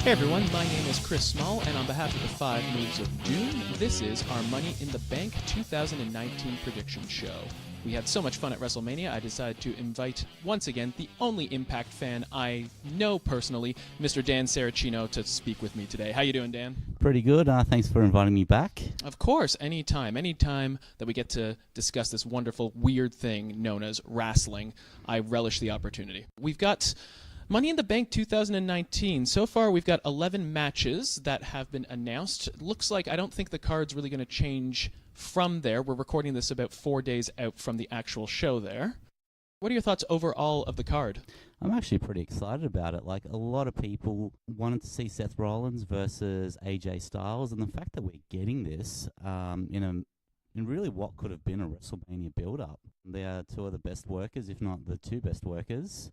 Hey everyone, my name is Chris Small, and on behalf of the 5 Moves of Doom, this is our Money in the Bank 2019 prediction show. We had so much fun at WrestleMania, I decided to invite, once again, the only Impact fan I know personally, Mr. Dan Saracino, to speak with me today. How you doing, Dan? Pretty good. Thanks for inviting me back. Of course, anytime that we get to discuss this wonderful, weird thing known as wrestling, I relish the opportunity. We've got Money in the Bank 2019. So far, we've got 11 matches that have been announced. Looks like I don't think the card's really going to change from there. We're recording this about 4 days out from the actual show there. What are your thoughts overall of the card? I'm actually pretty excited about it. Like, a lot of people wanted to see Seth Rollins versus AJ Styles, and the fact that we're getting this in really what could have been a WrestleMania build-up. They are two of the best workers, if not the two best workers,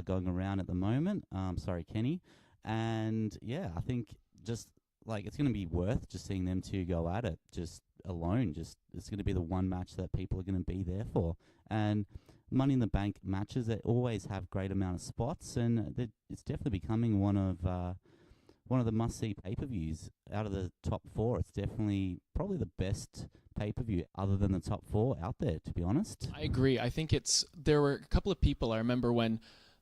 going around at the moment. Sorry, Kenny. And yeah, I think just like it's going to be worth just seeing them two go at it just alone. Just it's going to be the one match that people are going to be there for. And Money in the Bank matches, they always have great amount of spots, and it's definitely becoming one of the must-see pay-per-views out of the top 4. It's definitely probably the best pay-per-view other than the top 4 out there, to be honest. I agree. I think there were a couple of people, I remember when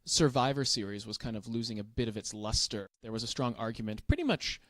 Survivor Series was kind of losing a bit of its luster. There was a strong argument, pretty much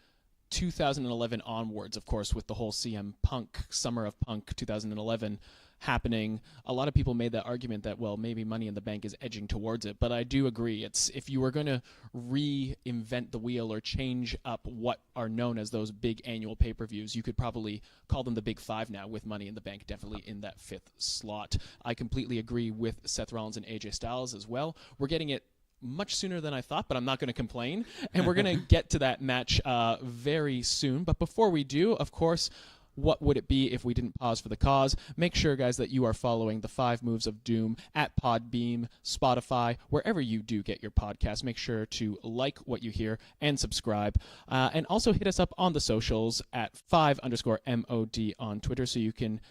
2011 onwards, of course, with the whole CM Punk, Summer of Punk 2011 happening. A lot of people made that argument that, well, maybe Money in the Bank is edging towards it, but I do agree. If you were going to reinvent the wheel or change up what are known as those big annual pay-per-views, you could probably call them the Big 5 now, with Money in the Bank definitely in that 5th slot. I completely agree with Seth Rollins and AJ Styles as well. We're getting it much sooner than I thought, but I'm not going to complain. And we're going to get to that match very soon. But before we do, of course, what would it be if we didn't pause for the cause? Make sure, guys, that you are following the 5 Moves of Doom at Podbeam, Spotify, wherever you do get your podcast. Make sure to like what you hear and subscribe. And also hit us up on the socials at 5_MOD on Twitter so you can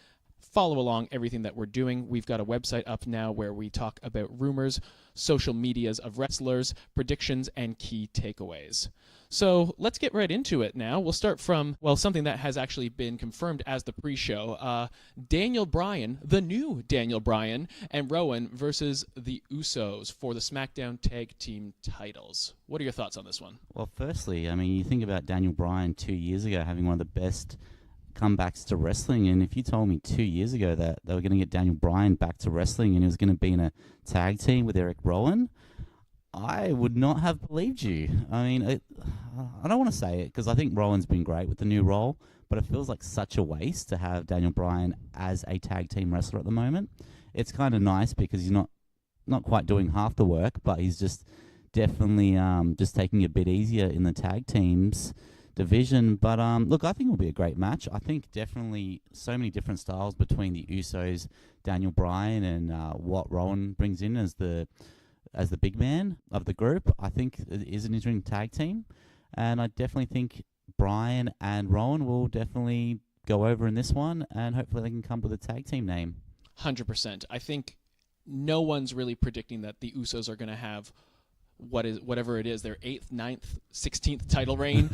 follow along everything that we're doing. We've got a website up now where we talk about rumors, social medias of wrestlers, predictions, and key takeaways. So let's get right into it now. We'll start from, well, something that has actually been confirmed as the pre-show. Daniel Bryan, the new Daniel Bryan, and Rowan versus the Usos for the SmackDown Tag Team titles. What are your thoughts on this one? Well, firstly, I mean, you think about Daniel Bryan 2 years ago having one of the best comebacks to wrestling, and if you told me 2 years ago that they were going to get Daniel Bryan back to wrestling and he was going to be in a tag team with Eric Rowan, I would not have believed you. I mean, I don't want to say it because I think Rowan's been great with the new role, but it feels like such a waste to have Daniel Bryan as a tag team wrestler at the moment. It's kind of nice because he's not quite doing half the work, but he's just definitely just taking it a bit easier in the tag teams division. But look, I think it'll be a great match. I think definitely so many different styles between the Usos, Daniel Bryan, and what Rowan brings in as the big man of the group. I think it is an interesting tag team, and I definitely think Bryan and Rowan will definitely go over in this one, and hopefully they can come up with a tag team name. 100%. I think no one's really predicting that the Usos are going to have whatever it is, their 8th, 9th, 16th title reign,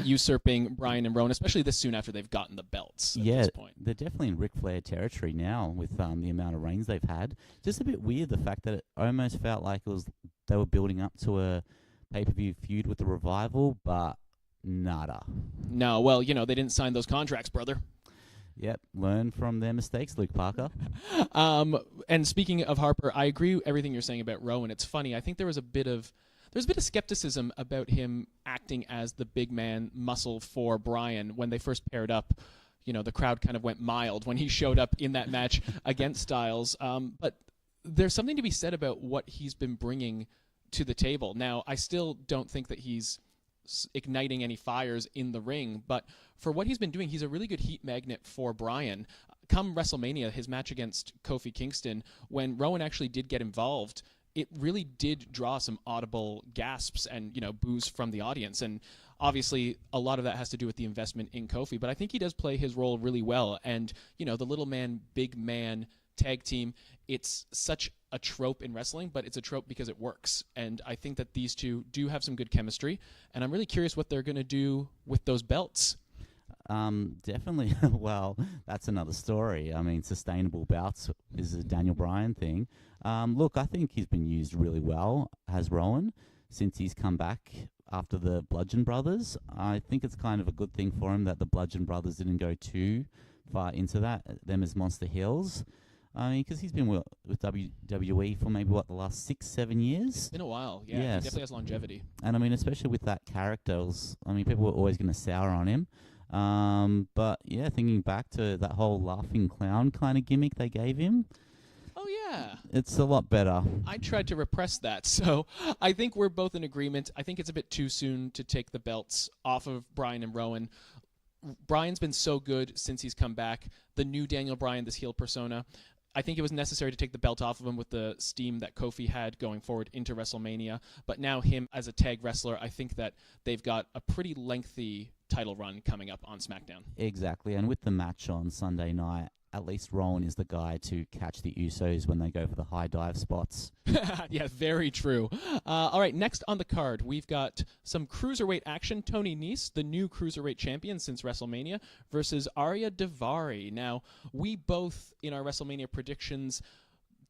usurping Bryan and Rowan, especially this soon after they've gotten the belts at this point. They're definitely in Ric Flair territory now with the amount of reigns they've had. Just a bit weird, the fact that it almost felt like they were building up to a pay-per-view feud with the Revival, but nada. No, well, they didn't sign those contracts, brother. Yep, learn from their mistakes, Luke Parker. And speaking of Harper, I agree with everything you're saying about Rowan. It's funny. I think there's a bit of skepticism about him acting as the big man muscle for Bryan when they first paired up. The crowd kind of went mild when he showed up in that match against Styles. But there's something to be said about what he's been bringing to the table. Now, I still don't think that he's igniting any fires in the ring, but for what he's been doing, he's a really good heat magnet for Bryan. Come WrestleMania, his match against Kofi Kingston, when Rowan actually did get involved, it really did draw some audible gasps and boos from the audience. And obviously, a lot of that has to do with the investment in Kofi, but I think he does play his role really well. And the little man, big man tag team, it's such a trope in wrestling, but it's a trope because it works. And I think that these two do have some good chemistry, and I'm really curious what they're going to do with those belts. Definitely. Well, that's another story. I mean, sustainable bouts is a Daniel Bryan thing. Look, I think he's been used really well, has Rowan, since he's come back after the Bludgeon Brothers. I think it's kind of a good thing for him that the Bludgeon Brothers didn't go too far into that, them as Monster Heels. I mean, because he's been with WWE for maybe, the last 6-7 years? It's been a while. Yeah, Yes. he definitely has longevity. And I mean, especially with that character, people were always going to sour on him. But yeah, thinking back to that whole laughing clown kind of gimmick they gave him, Oh, yeah. it's a lot better. I tried to repress that, so I think we're both in agreement. I think it's a bit too soon to take the belts off of Bryan and Rowan. Bryan's been so good since he's come back. The new Daniel Bryan, this heel persona, I think it was necessary to take the belt off of him with the steam that Kofi had going forward into WrestleMania. But now him as a tag wrestler, I think that they've got a pretty lengthy title run coming up on SmackDown. Exactly, and with the match on Sunday night, at least Rowan is the guy to catch the Usos when they go for the high dive spots. Yeah, very true. All right, next on the card, we've got some cruiserweight action. Tony Nese, the new cruiserweight champion since WrestleMania, versus Arya Daivari. Now, we both, in our WrestleMania predictions,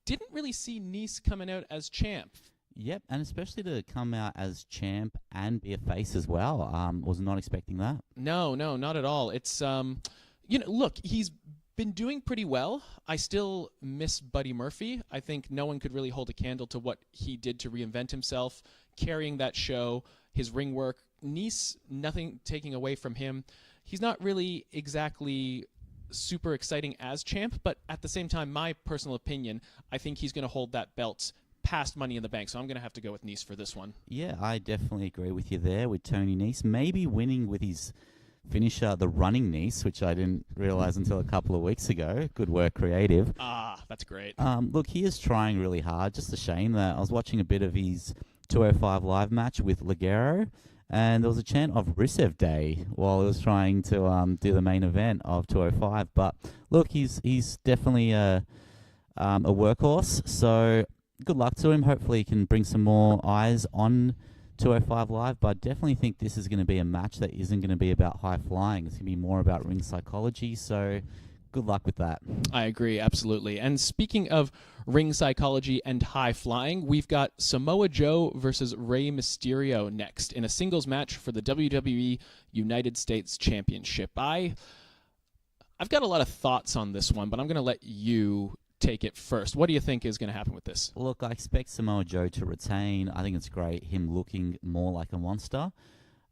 didn't really see Nese coming out as champ. Yep, and especially to come out as champ and be a face as well. Was not expecting that. No, not at all. It's, look, he's been doing pretty well. I still miss Buddy Murphy. I think no one could really hold a candle to what he did to reinvent himself, carrying that show, his ring work. Nese, nothing taking away from him. He's not really exactly super exciting as champ, but at the same time, my personal opinion, I think he's going to hold that belt past Money in the Bank, so I'm going to have to go with Nese for this one. Yeah, I definitely agree with you there with Tony Nese. Maybe winning with his finisher, the running Nese, which I didn't realize until a couple of weeks ago. Good work, creative. That's great. Look, he is trying really hard. Just a shame that I was watching a bit of his 205 Live match with Ligero, and there was a chant of Rusev Day while he was trying to do the main event of 205. But look, he's definitely a workhorse, so good luck to him. Hopefully he can bring some more eyes on 205 Live, but I definitely think this is going to be a match that isn't going to be about high flying. It's going to be more about ring psychology, so good luck with that. I agree, absolutely. And speaking of ring psychology and high flying, we've got Samoa Joe versus Rey Mysterio next in a singles match for the WWE United States Championship. I've got a lot of thoughts on this one, but I'm going to let you take it first. What do you think is going to happen with this? Look, I expect Samoa Joe to retain. I think it's great, him looking more like a monster.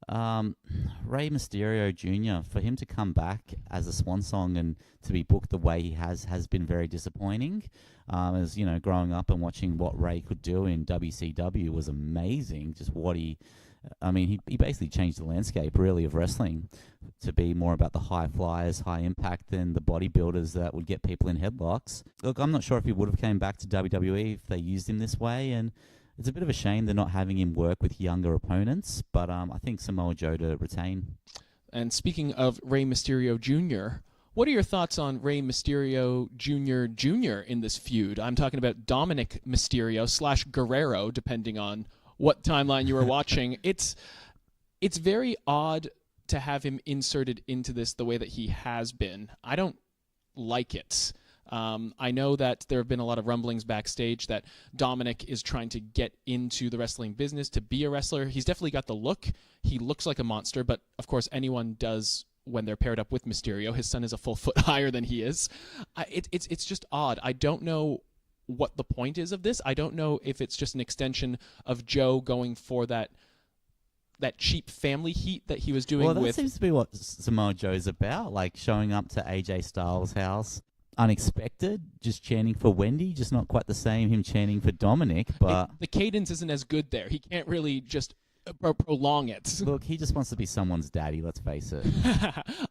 Rey Mysterio Jr., for him to come back as a swan song and to be booked the way he has been very disappointing. As you know, growing up and watching what Rey could do in WCW was amazing. Just what he basically changed the landscape really of wrestling to be more about the high flyers, high impact than the bodybuilders that would get people in headlocks. Look, I'm not sure if he would have came back to WWE if they used him this way, and it's a bit of a shame they're not having him work with younger opponents, but I think Samoa Joe to retain. And speaking of Rey Mysterio Jr., what are your thoughts on Rey Mysterio Jr. in this feud? I'm talking about Dominic Mysterio / Guerrero, depending on what timeline you were watching. It's very odd to have him inserted into this the way that he has been. I don't like it. I know that there have been a lot of rumblings backstage that Dominic is trying to get into the wrestling business to be a wrestler. He's definitely got the look. He looks like a monster, but of course anyone does when they're paired up with Mysterio. His son is a full foot higher than he is. It's just odd. I don't know what the point is of this. I don't know if it's just an extension of Joe going for that cheap family heat that he was doing with... Well, that seems to be what Samoa Joe's about, like showing up to AJ Styles' house unexpected, just chanting for Wendy, just not quite the same him chanting for Dominic, but... The cadence isn't as good there. He can't really just prolong it. Look, he just wants to be someone's daddy, let's face it.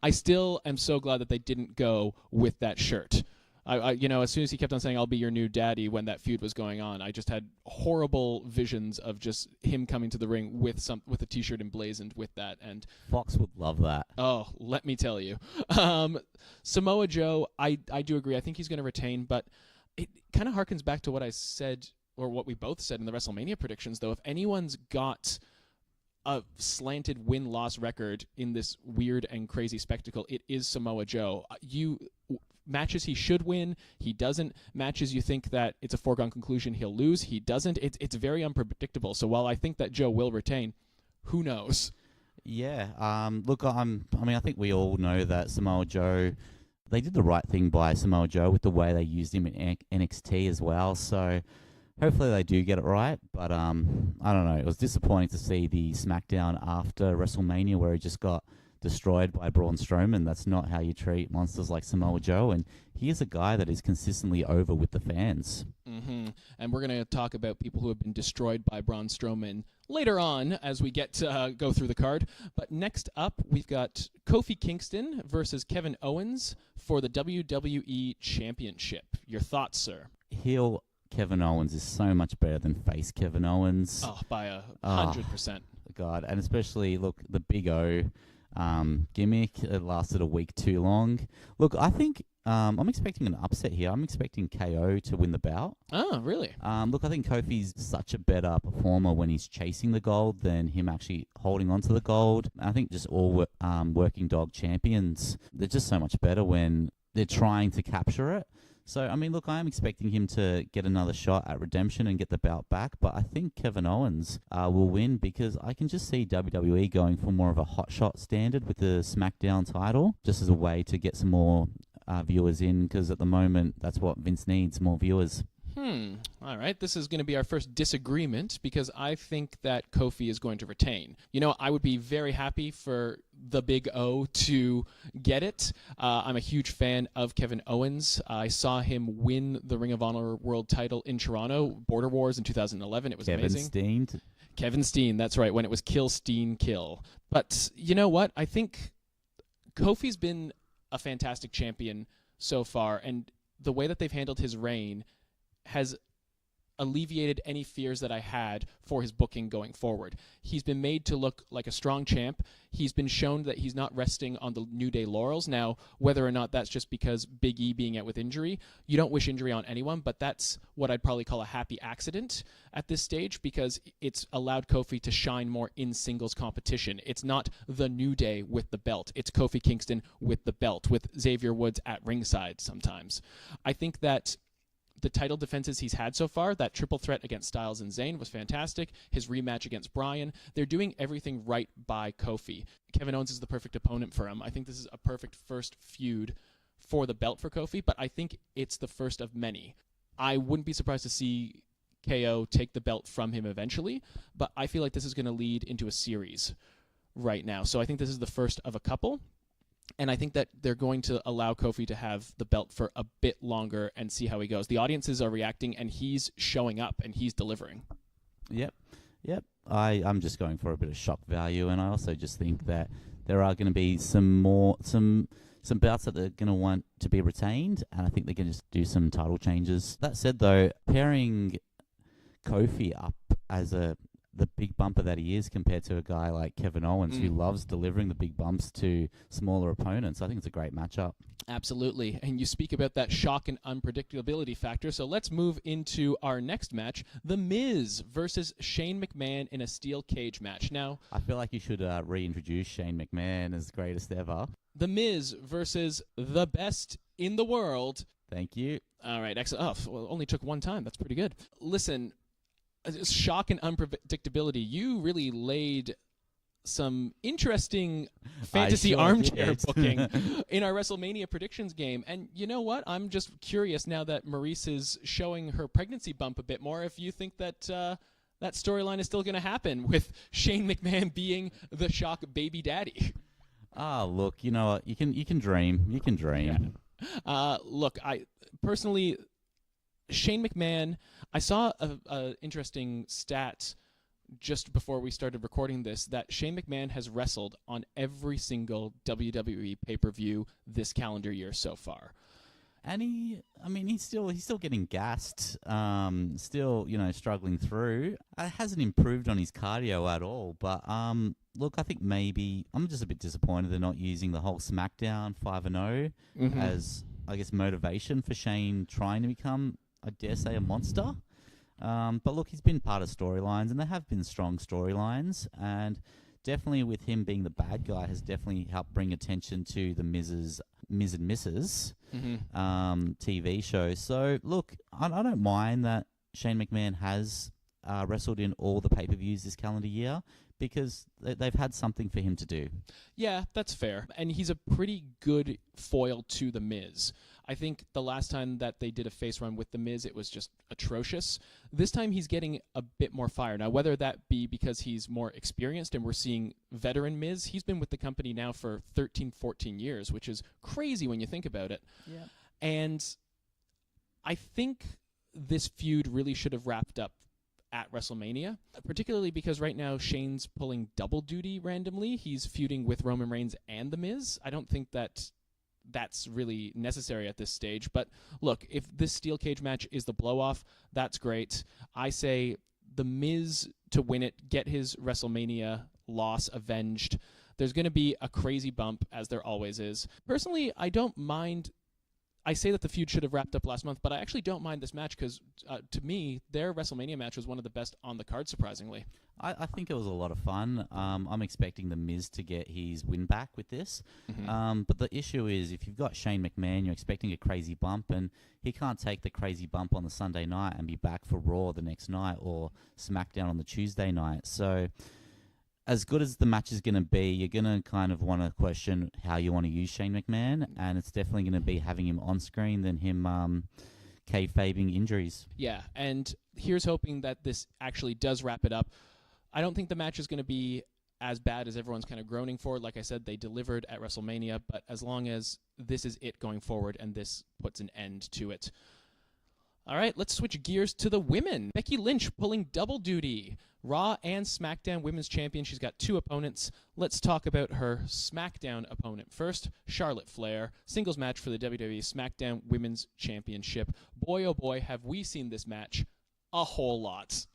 I still am so glad that they didn't go with that shirt. As soon as he kept on saying, "I'll be your new daddy," when that feud was going on, I just had horrible visions of just him coming to the ring with a T-shirt emblazoned with that. And Fox would love that. Oh, let me tell you. Samoa Joe, I do agree. I think he's going to retain, but It kind of harkens back to what I said, or what we both said in the WrestleMania predictions, though. If anyone's got a slanted win-loss record in this weird and crazy spectacle, it is Samoa Joe. Matches he should win, he doesn't. Matches you think that it's a foregone conclusion he'll lose, he doesn't. It's very unpredictable. So while I think that Joe will retain, who knows? Yeah. Look, I mean, I think we all know that Samoa Joe, they did the right thing by Samoa Joe with the way they used him in NXT as well. So hopefully they do get it right. But I don't know. It was disappointing to see the SmackDown after WrestleMania where he just got destroyed by Braun Strowman. That's not how you treat monsters like Samoa Joe, and he is a guy that is consistently over with the fans. And we're going to talk about people who have been destroyed by Braun Strowman later on as we get to go through the card. But next up, we've got Kofi Kingston versus Kevin Owens for the WWE Championship. Your thoughts, sir? Heel Kevin Owens is so much better than face Kevin Owens. Oh, by 100%. God, and especially, look, the Big O gimmick, it lasted a week too long. Look, I think I'm expecting an upset here. I'm expecting KO to win the bout. Oh, really? Look, I think Kofi's such a better performer when he's chasing the gold than him actually holding on to the gold. I think just all working dog champions, they're just so much better when they're trying to capture it. So, I mean, look, I am expecting him to get another shot at redemption and get the belt back, but I think Kevin Owens will win because I can just see WWE going for more of a hotshot standard with the SmackDown title, just as a way to get some more viewers in, because at the moment, that's what Vince needs, more viewers. All right. This is going to be our first disagreement because I think that Kofi is going to retain. You know, I would be very happy for the Big O to get it. I'm a huge fan of Kevin Owens. I saw him win the Ring of Honor World title in Toronto, Border Wars in 2011. It was amazing. Kevin Steen, that's right, when it was Kill Steen Kill. But you know what? I think Kofi's been a fantastic champion so far, and the way that they've handled his reign has alleviated any fears that I had for his booking going forward. He's been made to look like a strong champ. He's been shown that he's not resting on the New Day laurels. Now, whether or not that's just because Big E being out with injury, you don't wish injury on anyone, but that's what I'd probably call a happy accident at this stage because it's allowed Kofi to shine more in singles competition. It's not the New Day with the belt. It's Kofi Kingston with the belt, with Xavier Woods at ringside sometimes. I think that the title defenses he's had so far, that triple threat against Styles and Zayn was fantastic. His rematch against Bryan, they're doing everything right by Kofi. Kevin Owens is the perfect opponent for him. I think this is a perfect first feud for the belt for Kofi, but I think it's the first of many. I wouldn't be surprised to see KO take the belt from him eventually, but I feel like this is going to lead into a series right now. So I think this is the first of a couple. And I think that they're going to allow Kofi to have the belt for a bit longer and see how he goes. The audiences are reacting, and he's showing up, and he's delivering. Yep. I'm just going for a bit of shock value, and I also just think that there are going to be some bouts that they're going to want to be retained, and I think they're going to just do some title changes. That said, though, pairing Kofi up as the big bumper that he is compared to a guy like Kevin Owens who loves delivering the big bumps to smaller opponents. I think it's a great matchup. Absolutely. And you speak about that shock and unpredictability factor. So let's move into our next match, The Miz versus Shane McMahon in a steel cage match. Now, I feel like you should reintroduce Shane McMahon as greatest ever. The Miz versus the best in the world. Thank you. All right. Excellent. Oh, well, it only took one time. That's pretty good. Listen, shock and unpredictability. You really laid some interesting fantasy armchair booking in our WrestleMania predictions game. And you know what? I'm just curious now that Maurice is showing her pregnancy bump a bit more, if you think that that storyline is still going to happen with Shane McMahon being the shock baby daddy. Look, you know what? You can dream. You can dream. Yeah. Look, I personally, Shane McMahon, I saw a interesting stat just before we started recording this that Shane McMahon has wrestled on every single WWE pay-per-view this calendar year so far. And he's still getting gassed, still, struggling through. It hasn't improved on his cardio at all, but look, I think maybe I'm just a bit disappointed they're not using the whole SmackDown 5-0 as I guess, motivation for Shane trying to become, I dare say, a monster. But look, he's been part of storylines, and there have been strong storylines, and definitely with him being the bad guy has definitely helped bring attention to the Miz and Mrs. TV show. So look, I don't mind that Shane McMahon has wrestled in all the pay-per-views this calendar year, because they've had something for him to do. Yeah, that's fair. And he's a pretty good foil to The Miz. I think the last time that they did a face run with The Miz, it was just atrocious. This time he's getting a bit more fire. Now, whether that be because he's more experienced and we're seeing veteran Miz, he's been with the company now for 13, 14 years, which is crazy when you think about it. Yeah. And I think this feud really should have wrapped up at WrestleMania, particularly because right now Shane's pulling double duty randomly. He's feuding with Roman Reigns and The Miz. I don't think that that's really necessary at this stage. But look, if this steel cage match is the blow-off, that's great. I say The Miz to win it, get his WrestleMania loss avenged. There's going to be a crazy bump, as there always is. Personally, I don't mind. I say that the feud should have wrapped up last month, but I actually don't mind this match because, to me, their WrestleMania match was one of the best on the card, surprisingly. I think it was a lot of fun. I'm expecting The Miz to get his win back with this. But the issue is, if you've got Shane McMahon, you're expecting a crazy bump, and he can't take the crazy bump on the Sunday night and be back for Raw the next night or SmackDown on the Tuesday night. So as good as the match is going to be, you're going to kind of want to question how you want to use Shane McMahon, and it's definitely going to be having him on screen than him kayfabing injuries. Yeah, and here's hoping that this actually does wrap it up. I don't think the match is going to be as bad as everyone's kind of groaning for. Like I said, they delivered at WrestleMania, but as long as this is it going forward and this puts an end to it. All right, let's switch gears to the women. Becky Lynch pulling double duty. Raw and SmackDown Women's Champion. She's got two opponents. Let's talk about her SmackDown opponent first. Charlotte Flair. Singles match for the WWE SmackDown Women's Championship. Boy, oh boy, have we seen this match a whole lot.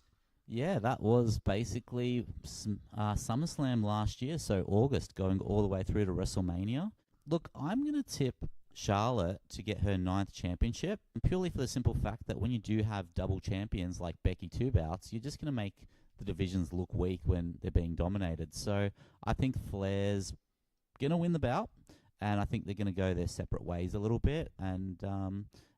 Yeah, that was basically SummerSlam last year, so August, going all the way through to WrestleMania. Look, I'm going to tip Charlotte to get her 9th championship, purely for the simple fact that when you do have double champions like Becky 2 bouts, you're just going to make the divisions look weak when they're being dominated. So I think Flair's going to win the bout, and I think they're going to go their separate ways a little bit, and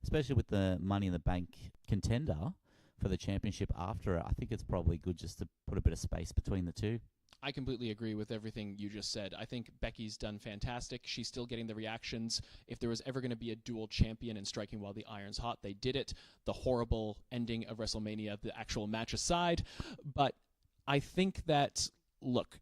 especially with the Money in the Bank contender for the championship after it, I think it's probably good just to put a bit of space between the two. I completely agree with everything you just said. I think Becky's done fantastic. She's still getting the reactions. If there was ever going to be a dual champion and striking while the iron's hot, they did it. The horrible ending of WrestleMania, the actual match aside. But I think that, look,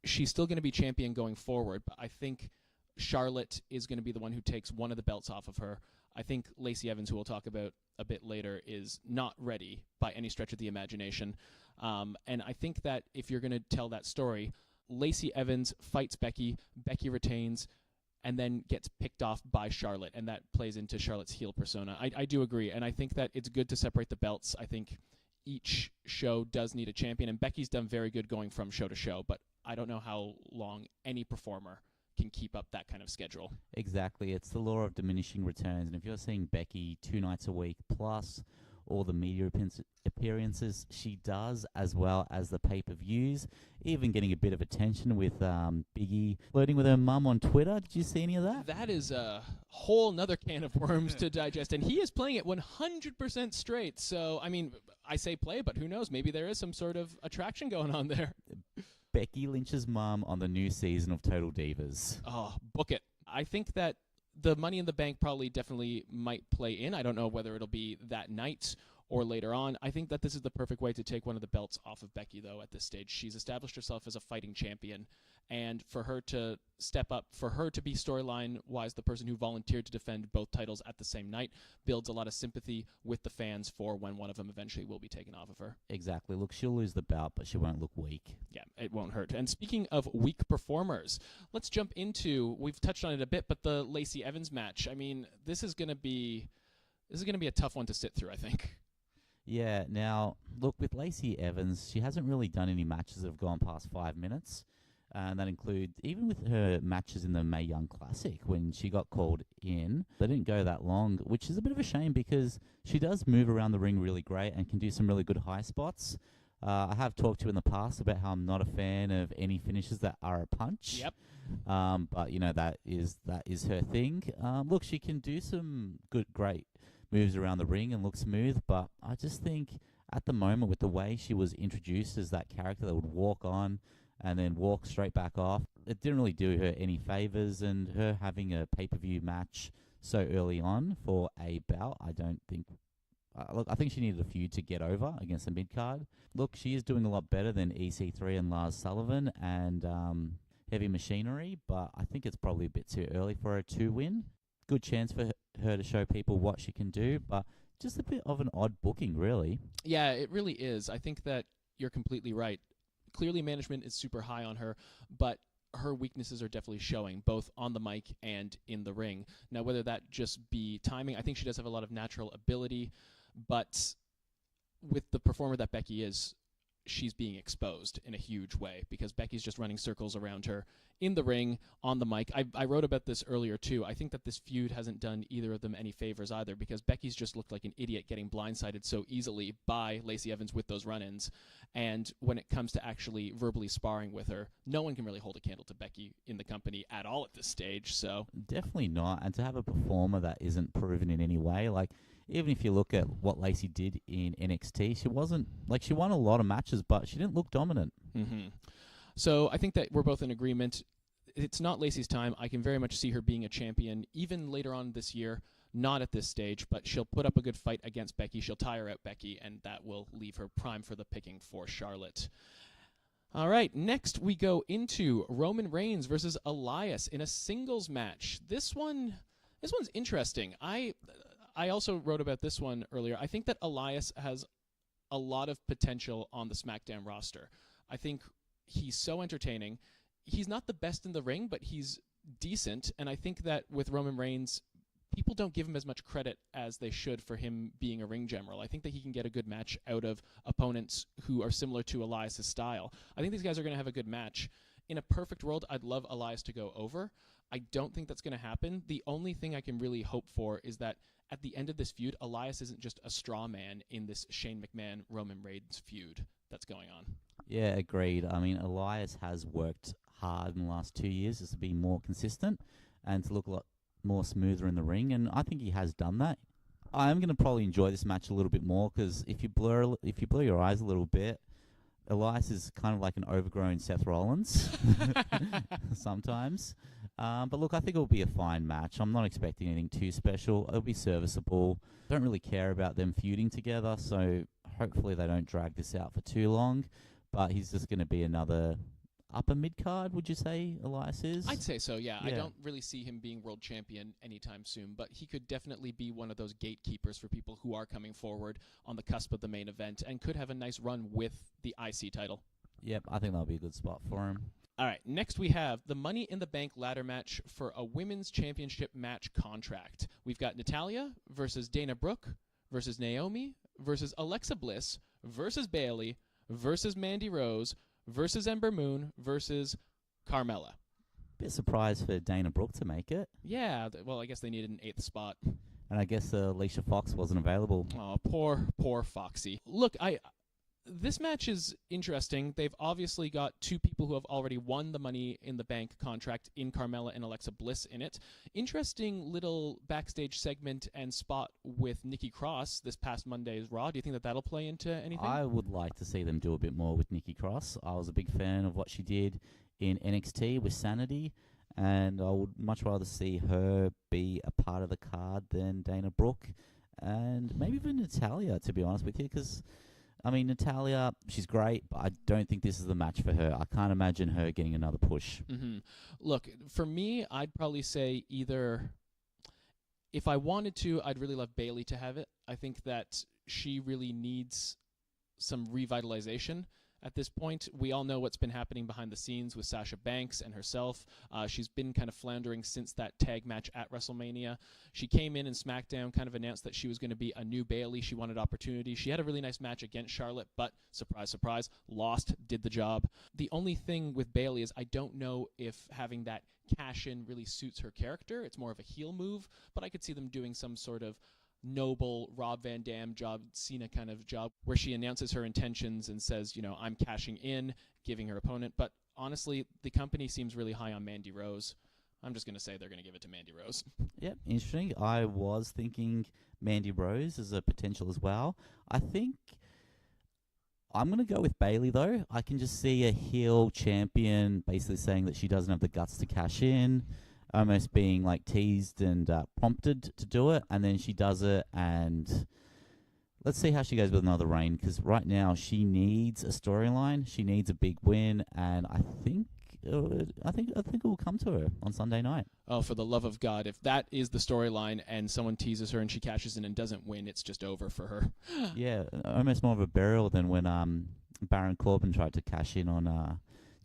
she's still going to be champion going forward, but I think Charlotte is going to be the one who takes one of the belts off of her. I think Lacey Evans, who we'll talk about a bit later, is not ready by any stretch of the imagination. And I think that if you're going to tell that story, Lacey Evans fights Becky, Becky retains, and then gets picked off by Charlotte, and that plays into Charlotte's heel persona. I do agree, and I think that it's good to separate the belts. I think each show does need a champion, and Becky's done very good going from show to show, but I don't know how long any performer can keep up that kind of schedule. Exactly. It's the law of diminishing returns. And if you're seeing Becky 2 nights a week plus all the media appearances she does, as well as the pay-per-views, even getting a bit of attention with Biggie flirting with her mum on Twitter. Did you see any of that? That is a whole nother can of worms to digest. And he is playing it 100% straight. So, I mean, I say play, but who knows? Maybe there is some sort of attraction going on there. Becky Lynch's mum on the new season of Total Divas. Oh, book it. I think that the Money in the Bank probably definitely might play in. I don't know whether it'll be that night or later on. I think that this is the perfect way to take one of the belts off of Becky, though, at this stage. She's established herself as a fighting champion, and for her to step up, for her to be storyline-wise the person who volunteered to defend both titles at the same night, builds a lot of sympathy with the fans for when one of them eventually will be taken off of her. Exactly. Look, she'll lose the bout, but she won't look weak. Yeah, it won't hurt. And speaking of weak performers, let's jump into, we've touched on it a bit, but the Lacey Evans match. I mean, this is going to be a tough one to sit through, I think. Yeah, now, look, with Lacey Evans, she hasn't really done any matches that have gone past 5 minutes. And that includes even with her matches in the Mae Young Classic when she got called in. They didn't go that long, which is a bit of a shame because she does move around the ring really great and can do some really good high spots. I have talked to you in the past about how I'm not a fan of any finishes that are a punch. Yep. But that is her thing. Look, she can do some great moves around the ring and look smooth, but I just think at the moment with the way she was introduced as that character that would walk on and then walk straight back off, it didn't really do her any favors. And her having a pay-per-view match so early on for a bout, I don't think. Look, I think she needed a feud to get over against the mid-card. Look, she is doing a lot better than EC3 and Lars Sullivan and Heavy Machinery, but I think it's probably a bit too early for her to win. Good chance for her to show people what she can do, but just a bit of an odd booking, really. Yeah, it really is. I think that you're completely right. Clearly, management is super high on her, but her weaknesses are definitely showing, both on the mic and in the ring. Now, whether that just be timing, I think she does have a lot of natural ability, but with the performer that Becky is, she's being exposed in a huge way because Becky's just running circles around her in the ring, on the mic. I wrote about this earlier too. I think that this feud hasn't done either of them any favors either because Becky's just looked like an idiot getting blindsided so easily by Lacey Evans with those run-ins. And when it comes to actually verbally sparring with her, no one can really hold a candle to Becky in the company at all at this stage. So Definitely not. And to have a performer that isn't proven in any way, like even if you look at what Lacey did in NXT, she won a lot of matches, but she didn't look dominant. Mm-hmm. So I think that we're both in agreement. It's not Lacey's time. I can very much see her being a champion even later on this year, not at this stage, but she'll put up a good fight against Becky. She'll tire out Becky, and that will leave her prime for the picking for Charlotte. All right, next we go into Roman Reigns versus Elias in a singles match. This one's interesting. I also wrote about this one earlier. I think that Elias has a lot of potential on the SmackDown roster. I think he's so entertaining. He's not the best in the ring, but he's decent. And I think that with Roman Reigns, people don't give him as much credit as they should for him being a ring general. I think that he can get a good match out of opponents who are similar to Elias' style. I think these guys are going to have a good match. In a perfect world, I'd love Elias to go over. I don't think that's going to happen. The only thing I can really hope for is that at the end of this feud, Elias isn't just a straw man in this Shane McMahon-Roman Reigns feud that's going on. Yeah, agreed. I mean, Elias has worked hard in the last 2 years just to be more consistent and to look a lot more smoother in the ring, and I think he has done that. I am going to probably enjoy this match a little bit more because if you blur your eyes a little bit, Elias is kind of like an overgrown Seth Rollins sometimes. But look, I think it'll be a fine match. I'm not expecting anything too special. It'll be serviceable. Don't really care about them feuding together, so hopefully they don't drag this out for too long. But he's just going to be another upper mid-card, would you say Elias is? I'd say so, yeah. Yeah. I don't really see him being world champion anytime soon, but he could definitely be one of those gatekeepers for people who are coming forward on the cusp of the main event and could have a nice run with the IC title. Yep, I think that'll be a good spot for him. All right, next we have the Money in the Bank ladder match for a women's championship match contract. We've got Natalya versus Dana Brooke versus Naomi versus Alexa Bliss versus Bayley versus Mandy Rose versus Ember Moon versus Carmella. Bit surprised for Dana Brooke to make it. Yeah, well, I guess they needed an 8th spot. And I guess Alicia Fox wasn't available. Oh, poor Foxy. Look, this match is interesting. They've obviously got two people who have already won the Money in the Bank contract in Carmella and Alexa Bliss in it. Interesting little backstage segment and spot with Nikki Cross this past Monday's Raw. Do you think that that'll play into anything? I would like to see them do a bit more with Nikki Cross. I was a big fan of what she did in NXT with Sanity, and I would much rather see her be a part of the card than Dana Brooke and maybe even Natalya, to be honest with you, because I mean, Natalya, she's great, but I don't think this is the match for her. I can't imagine her getting another push. Mm-hmm. Look, for me, I'd probably say either, if I wanted to, I'd really love Bayley to have it. I think that she really needs some revitalization. At this point, we all know what's been happening behind the scenes with Sasha Banks and herself. She's been kind of floundering since that tag match at WrestleMania. She came in and SmackDown kind of announced that she was going to be a new Bayley. She wanted opportunity. She had a really nice match against Charlotte, but surprise, surprise, lost, did the job. The only thing with Bayley is I don't know if having that cash in really suits her character. It's more of a heel move, but I could see them doing some sort of noble Rob Van Dam, John Cena kind of job where she announces her intentions and says, I'm cashing in, giving her opponent. But honestly, the company seems really high on Mandy Rose. I'm just going to say they're going to give it to Mandy Rose. Yep, interesting. I was thinking Mandy Rose as a potential as well. I think I'm going to go with Bayley, though. I can just see a heel champion basically saying that she doesn't have the guts to cash in, almost being like teased and prompted to do it, and then she does it, and let's see how she goes with another reign, because right now she needs a storyline, she needs a big win, and I think it will come to her on Sunday night. Oh, for the love of God, if that is the storyline and someone teases her and she cashes in and doesn't win, it's just over for her. Yeah, almost more of a burial than when Baron Corbin tried to cash in on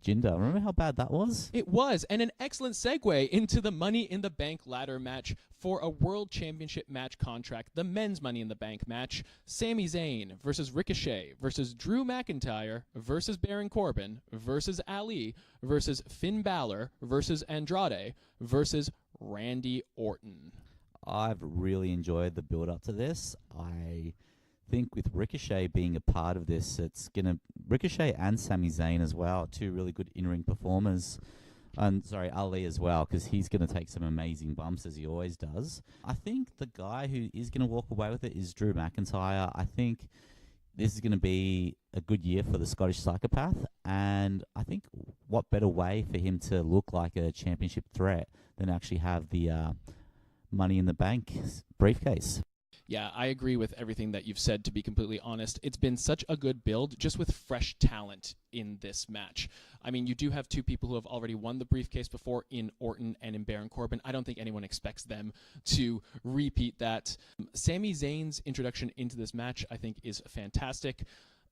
Jinder. Remember how bad that was? It was, and an excellent segue into the Money in the Bank ladder match for a World Championship match contract, the men's Money in the Bank match. Sami Zayn versus Ricochet versus Drew McIntyre versus Baron Corbin versus Ali versus Finn Balor versus Andrade versus Randy Orton. I've really enjoyed the build-up to this. I think with Ricochet being a part of this, it's gonna Ricochet and Sami Zayn as well, two really good in-ring performers. And Ali as well, because he's gonna take some amazing bumps as he always does. I think the guy who is gonna walk away with it is Drew McIntyre. I think this is gonna be a good year for the Scottish Psychopath, and I think what better way for him to look like a championship threat than actually have the Money in the Bank briefcase. Yeah, I agree with everything that you've said, to be completely honest. It's been such a good build, just with fresh talent in this match. I mean, you do have two people who have already won the briefcase before in Orton and in Baron Corbin. I don't think anyone expects them to repeat that. Sami Zayn's introduction into this match, I think, is fantastic.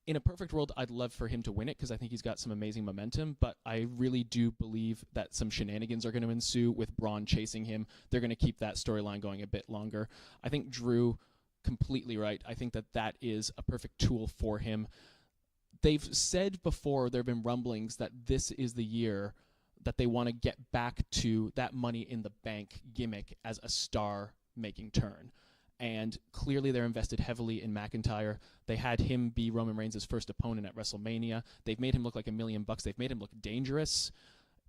In a perfect world, I'd love for him to win it because I think he's got some amazing momentum, but I really do believe that some shenanigans are going to ensue with Braun chasing him. They're going to keep that storyline going a bit longer. I think Drew, completely right. I think that is a perfect tool for him. They've said before, there have been rumblings that this is the year that they want to get back to that Money in the Bank gimmick as a star-making turn. And clearly they're invested heavily in McIntyre. They had him be Roman Reigns' first opponent at WrestleMania. They've made him look like $1 million. They've made him look dangerous.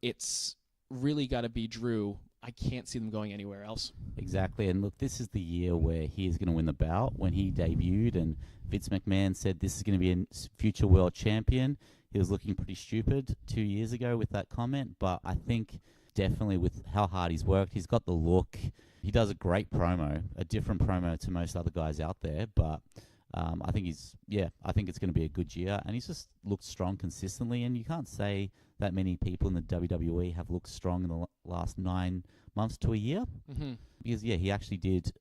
It's really got to be Drew. I can't see them going anywhere else. Exactly. And look, this is the year where he is going to win the bout. When he debuted and Vince McMahon said this is going to be a future world champion, he was looking pretty stupid 2 years ago with that comment. But I think definitely with how hard he's worked, he's got the look. He does a great promo, a different promo to most other guys out there, but I think I think it's going to be a good year, and he's just looked strong consistently, and you can't say that many people in the WWE have looked strong in the last 9 months to a year, because he actually did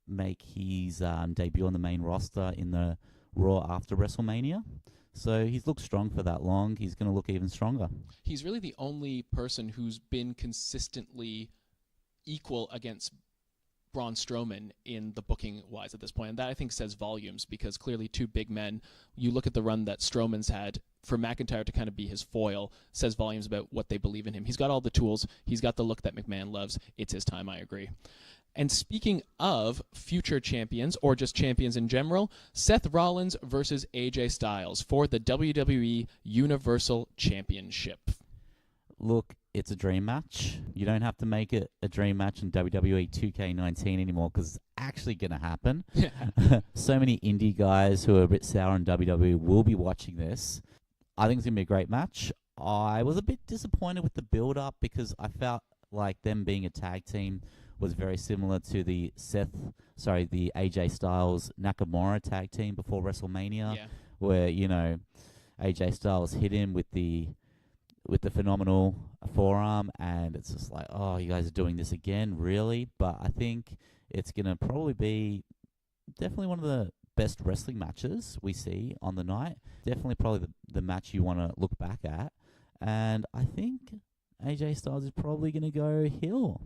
make his debut on the main roster in the Raw after WrestleMania. So he's looked strong for that long. He's going to look even stronger. He's really the only person who's been consistently equal against Braun Strowman in the booking-wise at this point. And that, I think, says volumes, because clearly two big men, you look at the run that Strowman's had, for McIntyre to kind of be his foil, says volumes about what they believe in him. He's got all the tools. He's got the look that McMahon loves. It's his time, I agree. And speaking of future champions, or just champions in general, Seth Rollins versus AJ Styles for the WWE Universal Championship. Look, it's a dream match. You don't have to make it a dream match in WWE 2K19 anymore, because it's actually going to happen. So many indie guys who are a bit sour on WWE will be watching this. I think it's going to be a great match. I was a bit disappointed with the build-up, because I felt like them being a tag team was very similar to the AJ Styles Nakamura tag team before WrestleMania, where, AJ Styles hit him with the phenomenal forearm, and it's just like, oh, you guys are doing this again, really? But I think it's going to probably be definitely one of the best wrestling matches we see on the night. Definitely probably the match you want to look back at. And I think AJ Styles is probably going to go heel.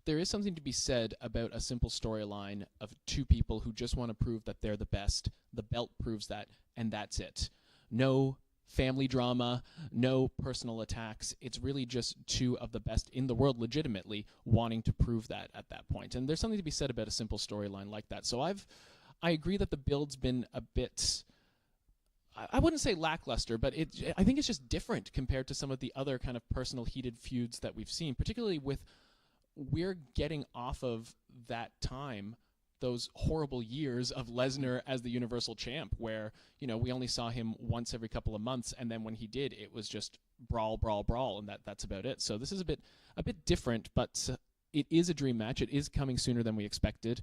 There is something to be said about a simple storyline of two people who just want to prove that they're the best. The belt proves that, and that's it. No family drama, no personal attacks. It's really just two of the best in the world legitimately wanting to prove that at that point. And there's something to be said about a simple storyline like that. So I agree that the build's been a bit, I wouldn't say lackluster, but I think it's just different compared to some of the other kind of personal heated feuds that we've seen, particularly with we're getting off of that time, those horrible years of Lesnar as the Universal Champ, where, you know, we only saw him once every couple of months, and then when he did, it was just brawl, brawl, brawl, and that's about it. So this is a bit different, but it is a dream match. It is coming sooner than we expected.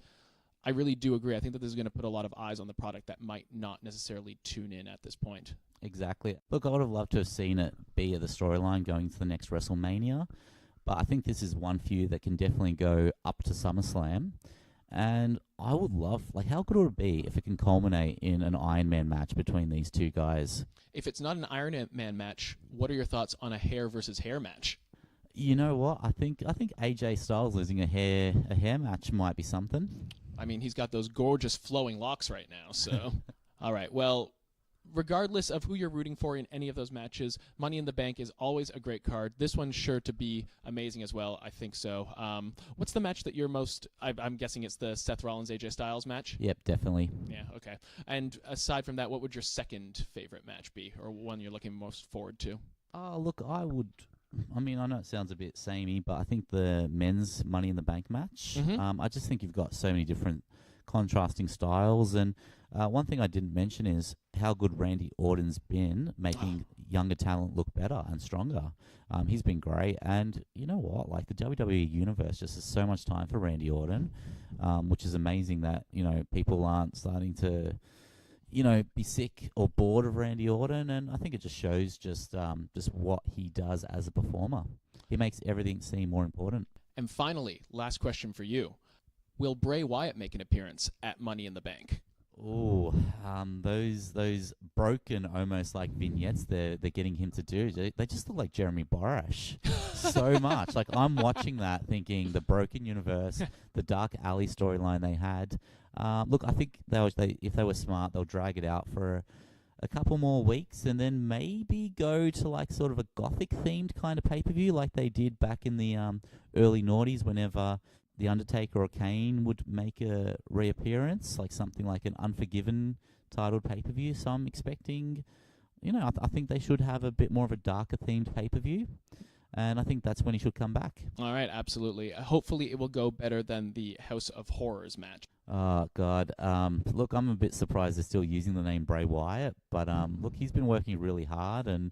I really do agree. I think that this is going to put a lot of eyes on the product that might not necessarily tune in at this point. Exactly. Look, I would have loved to have seen it be the storyline going to the next WrestleMania, but I think this is one feud that can definitely go up to SummerSlam. And I would love, how good would it be if it can culminate in an Iron Man match between these two guys? If it's not an Iron Man match, what are your thoughts on a hair versus hair match? You know what? I think AJ Styles losing a hair match might be something. I mean, he's got those gorgeous flowing locks right now, so. All right, well, regardless of who you're rooting for in any of those matches, Money in the Bank is always a great card. This one's sure to be amazing as well. I think so. What's the match that you're most... I'm guessing it's the Seth Rollins-AJ Styles match? Yep, definitely. Yeah, okay. And aside from that, what would your second favorite match be, or one you're looking most forward to? Look, I know it sounds a bit samey, but I think the men's Money in the Bank match, I just think you've got so many different contrasting styles, and one thing I didn't mention is how good Randy Orton's been making younger talent look better and stronger. He's been great, and you know what, the WWE universe just has so much time for Randy Orton, which is amazing that, people aren't starting to, be sick or bored of Randy Orton, and I think it just shows just what he does as a performer. He makes everything seem more important. And finally, last question for you. Will Bray Wyatt make an appearance at Money in the Bank? Oh, those broken, almost like vignettes they're getting him to do. They just look like Jeremy Borash so much. I'm watching that, thinking the broken universe, the Dark Alley storyline they had. Look, I think if they were smart, they'll drag it out for a couple more weeks, and then maybe go to sort of a gothic themed kind of pay-per-view, like they did back in the early noughties, whenever The Undertaker or Kane would make a reappearance, something like an Unforgiven titled pay-per-view. So I'm expecting, I think they should have a bit more of a darker themed pay-per-view. And I think that's when he should come back. All right, absolutely. Hopefully it will go better than the House of Horrors match. Oh, God. Look, I'm a bit surprised they're still using the name Bray Wyatt. But look, he's been working really hard, and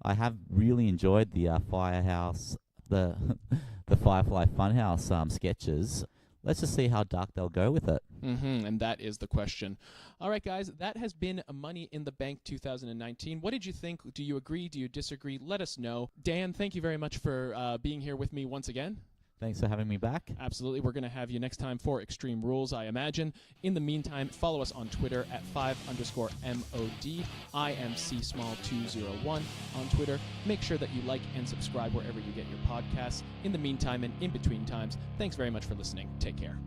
I have really enjoyed the Firehouse, the Firefly Funhouse sketches. Let's just see how dark they'll go with it. And that is the question. All right, guys, that has been Money in the Bank 2019. What did you think? Do you agree? Do you disagree? Let us know. Dan, thank you very much for being here with me once again. Thanks for having me back. Absolutely. We're going to have you next time for Extreme Rules, I imagine. In the meantime, follow us on Twitter at 5_MOD. I am CSmall201 on Twitter. Make sure that you like and subscribe wherever you get your podcasts. In the meantime and in between times, thanks very much for listening. Take care.